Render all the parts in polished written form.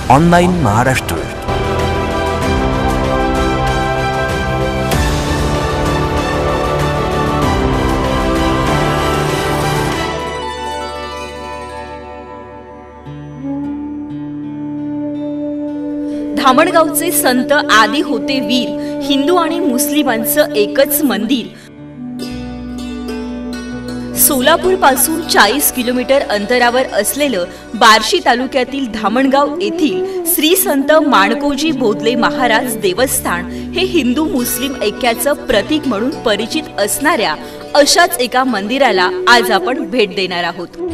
Online Maharashtra. धामणगावचे संत आदी होते वीर, हिंदू आणि मुस्लिमांचं एकच मंदिर। सोलापूर पासून 40 किलोमीटर अंतरावर असलेलं बार्शी तालुक्यातील धामणगाव येथील श्री संत माणकोजी बोधले महाराज देवस्थान हे हिंदू मुस्लिम ऐक्याचं प्रतीक म्हणून परिचित असणाऱ्या अशाच एका मंदिराला आज आपण भेट देणार आहोत।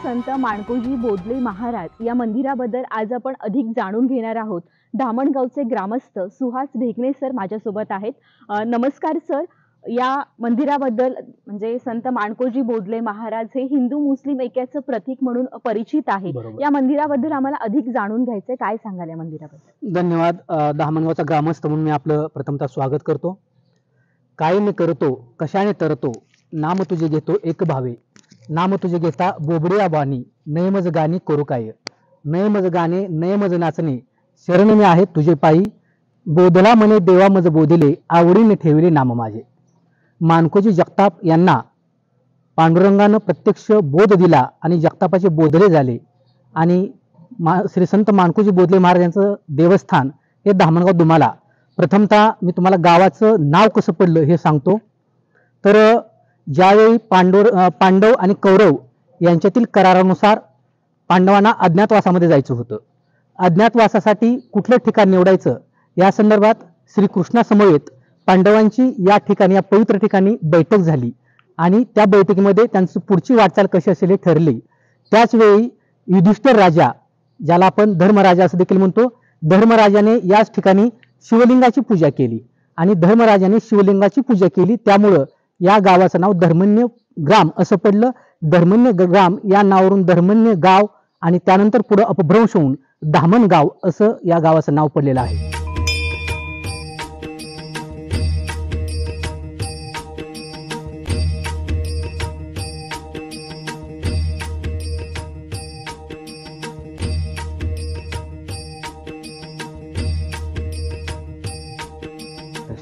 संत माणकोजी बोधले महाराज या मंदिराबद्दल आज आपण अधिक जाणून घेणार आहोत। धामणगावचे ग्रामस्थ सुहास ढेकणे सर माझ्यासोबत आहेत। नमस्कार सर, या मंदिराबद्दल म्हणजे संत माणकोजी बोधले महाराज हे हिंदू मुस्लिम ऐक्याचं प्रतीक म्हणून परिचित आहे। या मंदिराबद्दल आम्हाला अधिक जाणून घ्यायचंय, काय सांगाल या मंदिराबद्दल? धन्यवाद। धामणगावचा ग्रामस्थ म्हणून मी आपलं प्रथमतः स्वागत करतो। काय न करतो कशाने तरतो, नाम तुझे घेतो एक भावे, नाम तुझे घेता बोबड्या बाणी, नयमज गाणी करू काय, नयमज गाणे नयमज नाचणे, शरण मी आहे तुझे पायी, बोधला म्हणे देवा मज बोधिले, आवडीने ठेविले नाम माझे। माणकोजी जगताप यांना पांडुरंगानं प्रत्यक्ष बोध दिला आणि जगतापाचे बोधले झाले आणि श्री संत माणकोजी बोधले महाराज यांचं देवस्थान हे धामणगाव दुमाला। प्रथमतः मी तुम्हाला गावाचं नाव कसं पडलं हे सांगतो। तर ज्यावेळी पांडव आणि कौरव यांच्यातील करारानुसार पांडवांना अज्ञातवासामध्ये जायचं होतं। अज्ञातवासासाठी कुठलं ठिकाण निवडायचं या संदर्भात श्रीकृष्णासमवेत पांडवांची या ठिकाणी, या पवित्र ठिकाणी बैठक झाली आणि त्या बैठकीमध्ये त्यांची पुढची वाटचाल कशी असेल हे ठरले। त्याच वेळी युधिष्ठिर राजा, ज्याला आपण धर्मराजा असं देखील म्हणतो, धर्मराजाने याच ठिकाणी शिवलिंगाची पूजा केली आणि धर्मराजाने शिवलिंगाची पूजा केली, त्यामुळं या गावाचं नाव धर्मण्य ग्राम असं पडलं। धर्मण्य ग्राम या नावावरून धर्मण्य गाव आणि त्यानंतर पुढे अपभ्रंश होऊन धामणगाव असं या गावाचं नाव पडलेलं आहे।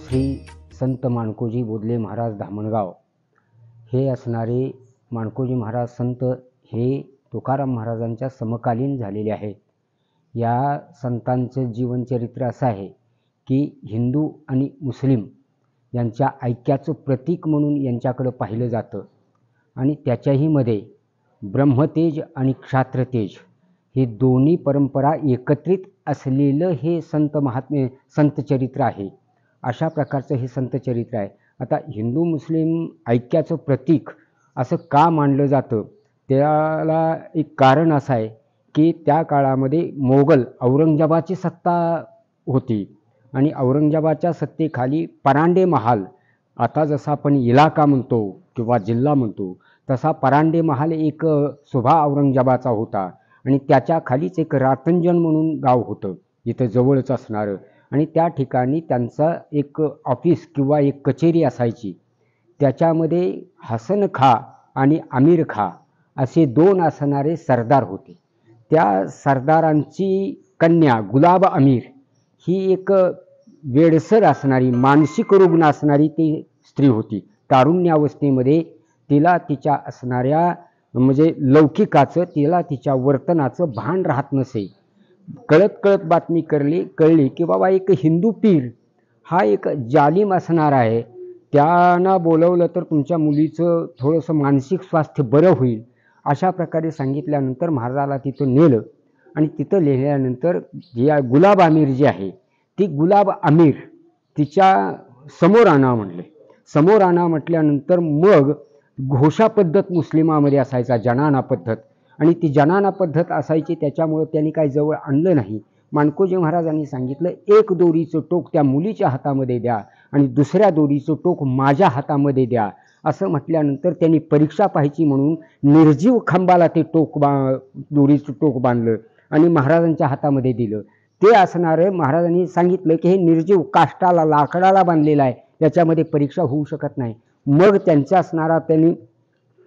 श्री संत माणकोजी बोधले महाराज धामणगाव हे असणारे माणकोजी महाराज संत हे तुकाराम महाराजांच्या समकालीन झालेले आहेत। या संतांचं जीवनचरित्र असं आहे की हिंदू आणि मुस्लिम यांच्या ऐक्याचं प्रतीक म्हणून यांच्याकडं पाहिलं जातं आणि त्याच्याही मध्ये ब्रह्मतेज आणि क्षात्रतेज हे दोन्ही परंपरा एकत्रित असलेलं हे संत चरित्र आहे। अशा प्रकारचं हे संत चरित्र आहे। आता हिंदू मुस्लिम ऐक्याचं प्रतीक असं का मानलं जातं त्याला एक कारण असं आहे की त्या काळामध्ये मोगल औरंगजेबाची सत्ता होती आणि औरंगजेबाच्या सत्तेखाली परांडे महाल, आता जसा आपण इलाका म्हणतो किंवा जिल्हा म्हणतो तसा परांडे महाल एक सुभा औरंगजेबाचा होता आणि त्याच्या खालीच एक रातंजन म्हणून गाव होतं इथं जवळच असणारं आणि त्या ठिकाणी त्यांचा एक ऑफिस किंवा एक कचेरी असायची। त्याच्यामध्ये हसन खा आणि आमिर खा असे दोन असणारे सरदार होते. त्या सरदारांची कन्या गुलाब आमिर ही एक वेडसर असणारी, मानसिक रुग्ण असणारी ती स्त्री होती. तारुण्यावस्थेमध्ये तिला तिच्या असणाऱ्या म्हणजे लौकिकाचं, तिला तिच्या वर्तनाचं भान राहत नसे. कळत बातमी कळली की बाबा एक हिंदू पीर हा एक जालिम असणार आहे, त्यांना बोलवलं तर तुमच्या मुलीचं थोडंसं मानसिक स्वास्थ्य बरं होईल. अशा प्रकारे सांगितल्यानंतर महाराजाला तिथं नेलं आणि तिथं लिहिल्यानंतर या गुलाब आमिर जी आहे ती गुलाब आमिर तिच्या समोर आणा म्हणले. समोर आणा म्हटल्यानंतर मग घोषा पद्धत मुस्लिमामध्ये असायचा, जनाना पद्धत, आणि ती जनाना पद्धत असायची. त्याच्यामुळं त्यांनी काही जवळ आणलं नाही. माणकोजी महाराजांनी सांगितलं एक दोरीचं टोक त्या मुलीच्या हातामध्ये द्या आणि दुसऱ्या दोरीचं टोक माझ्या हातामध्ये द्या. असं म्हटल्यानंतर त्यांनी परीक्षा पाहायची म्हणून निर्जीव खांबाला ते दोरीचं टोक बांधलं आणि महाराजांच्या हातामध्ये दिलं. ते असणारं महाराजांनी सांगितलं की हे निर्जीव काष्टाला, लाकडाला बांधलेलं आहे, त्याच्यामध्ये परीक्षा होऊ शकत नाही. मग त्यांचा असणारा त्यांनी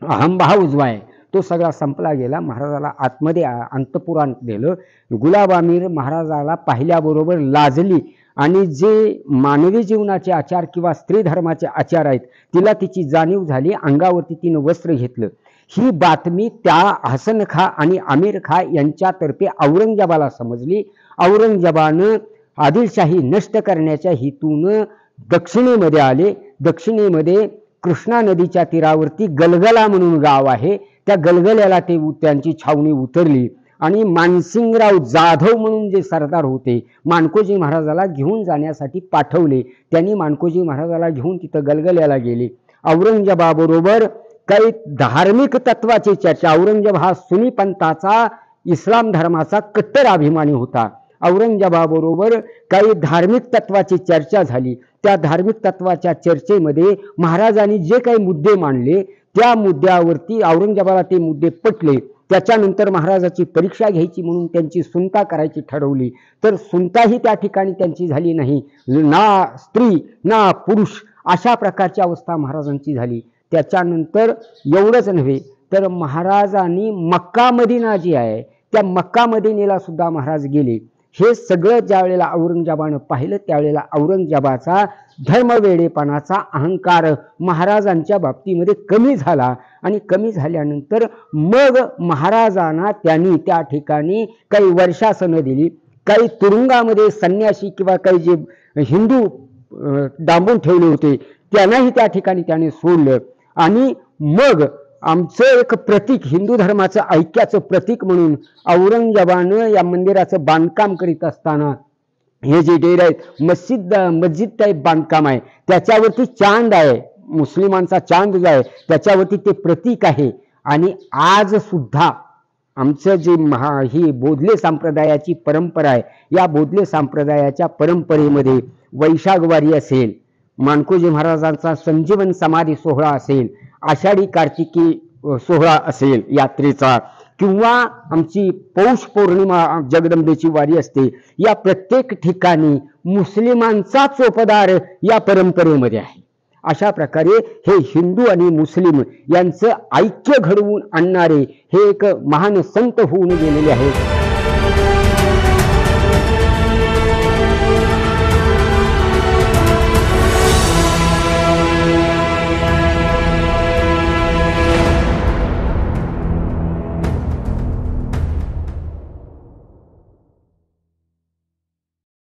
अहंभाव जो आहे तो सगळा संपला गेला. महाराजाला आतमध्ये अंतपुरात दिलं. गुलाब आमिर महाराजाला पाहिल्याबरोबर लाजली आणि जे मानवी जीवनाचे आचार किंवा स्त्री धर्माचे आचार आहेत तिला तिची जाणीव झाली. अंगावरती तिनं वस्त्र घेतलं. ही बातमी त्या हसन खा आणि आमिर खा यांच्यातर्फे औरंगजेबाला समजली. औरंगजेबानं आदिलशाही नष्ट करण्याच्या हेतून दक्षिणेमध्ये आले. दक्षिणेमध्ये कृष्णा नदीच्या तीरावरती गलगला म्हणून गाव आहे, त्या गलगल्याला त्यांची छावणी उतरली आणि मानसिंगराव जाधव म्हणून जे सरदार होते माणकोजी महाराजाला घेऊन जाण्यासाठी पाठवले. त्यांनी माणकोजी महाराजाला घेऊन तिथं गलगल्याला गेले. औरंगजेबाबरोबर काही धार्मिक तत्वाची चर्चा. औरंगजेब हा सुन्नी पंथाचा, इस्लाम धर्माचा कट्टर अभिमानी होता. औरंगजेबाबरोबर काही धार्मिक तत्वाची चर्चा झाली. त्या धार्मिक तत्वाच्या चर्चेमध्ये महाराजांनी जे काही मुद्दे मांडले त्या मुद्द्यावरती औरंगजेबाला ते मुद्दे पटले. त्याच्यानंतर महाराजाची परीक्षा घ्यायची म्हणून त्यांची सुनता करायची ठरवली. तर सुनताही त्या ठिकाणी त्यांची झाली नाही. ना स्त्री ना पुरुष अशा प्रकारची अवस्था महाराजांची झाली. त्याच्यानंतर एवढंच नव्हे तर महाराजांनी मक्का मदिना जी आहे त्या मक्का मदिनेला सुद्धा महाराज गेले. हे सगळं ज्या वेळेला औरंगजेबानं पाहिलं त्यावेळेला औरंगजेबाचा धर्मवेडेपणाचा अहंकार महाराजांच्या बाबतीमध्ये कमी झाला आणि कमी झाल्यानंतर मग महाराजांना त्यांनी त्या ठिकाणी काही वर्षासनं दिली. काही तुरुंगामध्ये संन्यासी किंवा काही जे हिंदू डांबून ठेवले होते त्यांनाही त्या ठिकाणी त्याने सोडलं आणि मग आमचं एक प्रतीक, हिंदू धर्माचं ऐक्याचं प्रतीक म्हणून औरंगजेबानं या मंदिराचं बांधकाम करीत असताना हे जे डेर आहेत मस्जिद टाईप बांधकाम आहे, त्याच्यावरती चांद आहे, मुस्लिमांचा चांद जो आहे त्याच्यावरती ते प्रतीक आहे. आणि आज सुद्धा आमचं जे ही बोधले संप्रदायाची परंपरा आहे, या बोधले संप्रदायाच्या परंपरेमध्ये वैशाखवारी असेल, माणकोजी महाराजांचा संजीवन समाधी सोहळा असेल, आषाढी कार्तिकी सोहळा असेल यात्रेचा, किंवा आमची पौष पौर्णिमा जगदंबेची वारी असते, या प्रत्येक ठिकाणी मुस्लिमांचा चोपदार या परंपरेमध्ये आहे. अशा प्रकारे हे हिंदू आणि मुस्लिम यांचं ऐक्य घडवून आणणारे हे एक महान संत होऊन गेलेले आहेत.